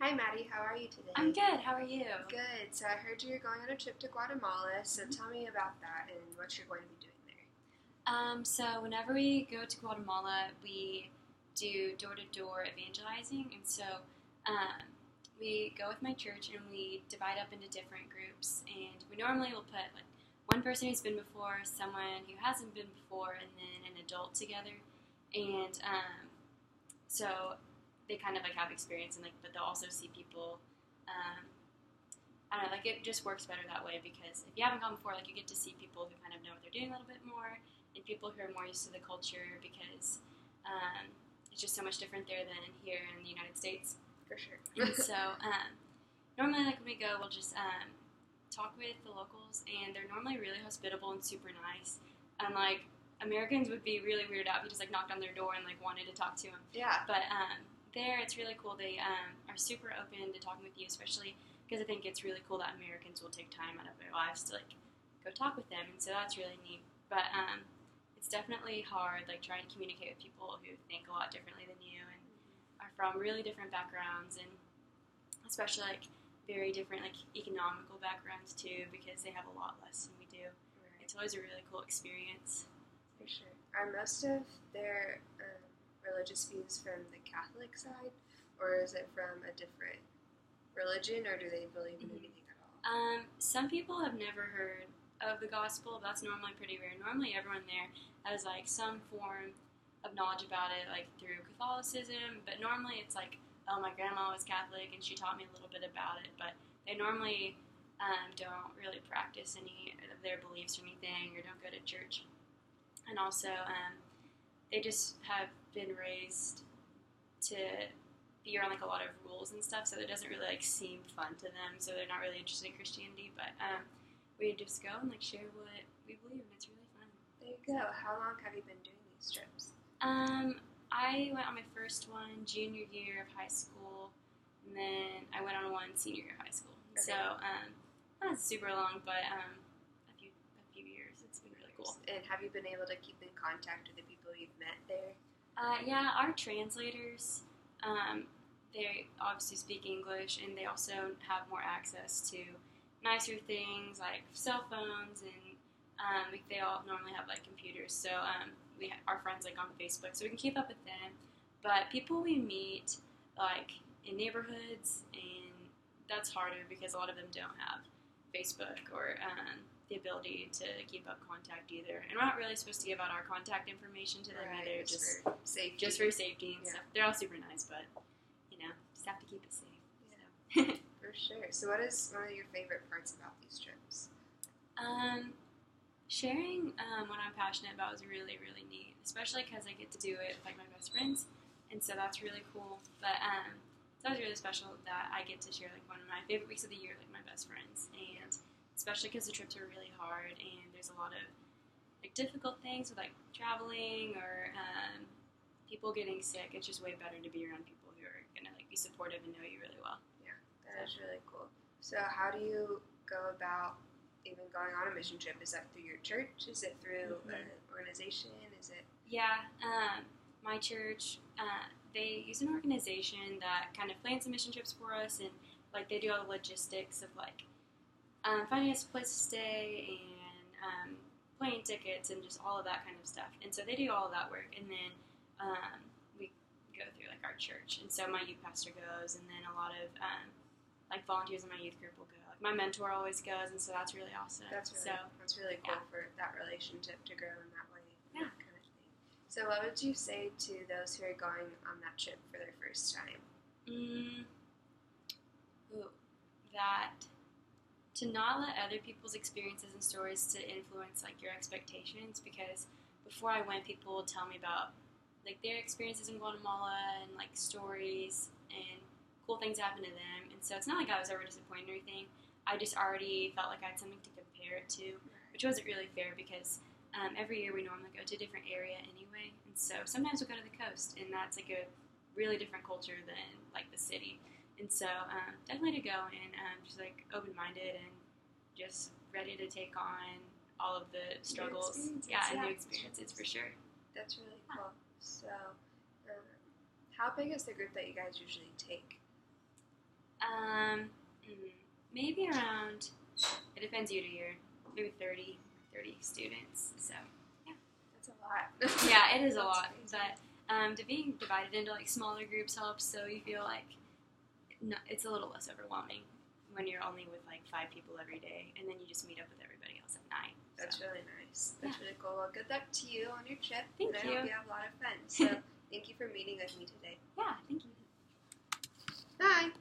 Hi Maddie, how are you I'm today? good. How are you? Good. So I heard you're going on a trip to Guatemala, so tell me about that and what you're going to be doing there. So whenever we go to Guatemala, we do door-to-door evangelizing, and so um, we go with my church and we divide up into different groups, and we normally will put like one person who's been before, someone who hasn't been before, and then an adult together, and so they kind of like have experience and like, but they'll also see people. Um, I don't know, like it just works better that way because if you haven't gone before, like you get to see people who kind of know what they're doing a little bit more, and people who are more used to the culture because it's just so much different there than here in the United States. For sure. And so normally, like when we go, we'll just talk with the locals, and they're normally really hospitable and super nice. And like Americans would be really weirded out if you just like knocked on their door and like wanted to talk to them. Yeah. But there, it's really cool. They are super open to talking with you, especially because I think it's really cool that Americans will take time out of their lives to like go talk with them, and so that's really neat. But it's definitely hard, like trying to communicate with people who think a lot differently than you and are from really different backgrounds, and especially like very different like economical backgrounds too, because they have a lot less than we do. Right. It's always a really cool experience. For sure. Are most of their religious views from the Catholic side, or is it from a different religion, or do they believe in Mm-hmm. anything at all? Some people have never heard of the gospel. That's normally pretty rare. Normally, everyone there has like some form of knowledge about it, like through Catholicism. But normally, it's like, oh, my grandma was Catholic and she taught me a little bit about it. But they normally don't really practice any of their beliefs or anything, or don't go to church. And also, they just have been raised to be around like a lot of rules and stuff, so it doesn't really like seem fun to them. So they're not really interested in Christianity, but we just go and like share what we believe, and it's really fun. There you go. How long have you been doing these trips? Um, I went on my first one junior year of high school, and then I went on one senior year of high school. Okay. So not super long, but a few years. It's been really cool. And have you been able to keep in contact with the people you've met there? Yeah, our translators, they obviously speak English, and they also have more access to nicer things like cell phones, and like they all normally have like computers. So we are friends like on Facebook, so we can keep up with them. But people we meet like in neighborhoods, and that's harder because a lot of them don't have Facebook or the ability to keep up contact either. And we're not really supposed to give out our contact information to them Right, either, just for safety. just for safety and Yeah. stuff. They're all super nice, but just have to keep it safe. Yeah. So. For sure. So, what is one of your favorite parts about these trips? um, Sharing what I'm passionate about is really, really neat, especially because I get to do it with like my best friends, and so that's really cool. But it's always really special that I get to share like one of my favorite weeks of the year with my best friends, and especially because the trips are really hard and there's a lot of like difficult things with like traveling or people getting sick. It's just way better to be around people who are gonna like be supportive and know you really well. Yeah, that is really cool. So, how do you go about even going on a mission trip? Is that through your church? Is it through an organization? Is it? Yeah, my church, they use an organization that kind of plans the mission trips for us, and like they do all the logistics of like finding us a place to stay and plane tickets and just all of that kind of stuff. And so they do all of that work, and then we go through like our church, and so my youth pastor goes, and then a lot of like volunteers in my youth group will go. Like my mentor always goes, and so that's really awesome. That's really cool Yeah. for that relationship to grow in that way. Yeah. That kind of thing. So, what would you say to those who are going on that trip for their first time? Mm, ooh, that to not let other people's experiences and stories to influence like your expectations, because before I went, people would tell me about like their experiences in Guatemala and like stories and cool things happen to them, and so it's not like I was ever disappointed or anything. I just already felt like I had something to compare it to, which wasn't really fair because every year we normally go to a different area anyway, and so sometimes we'll go to the coast, and that's like a really different culture than like the city. And so definitely to go and just like open minded and just ready to take on all of the struggles. Yeah, and new experiences for sure. That's really cool. So, how big is the group that you guys usually take? maybe around, it depends year to year, maybe 30 students. So, That's a lot. yeah, it is a That's lot. crazy. But to being divided into like smaller groups helps, so you feel like it's a little less overwhelming when you're only with like 5 people every day, and then you just meet up with everybody else at night. That's So. really nice. That's really cool. Well, good luck to you on your trip. Thank and you. I hope you have a lot of fun. So, thank you for meeting with me today. Yeah, thank you. Bye.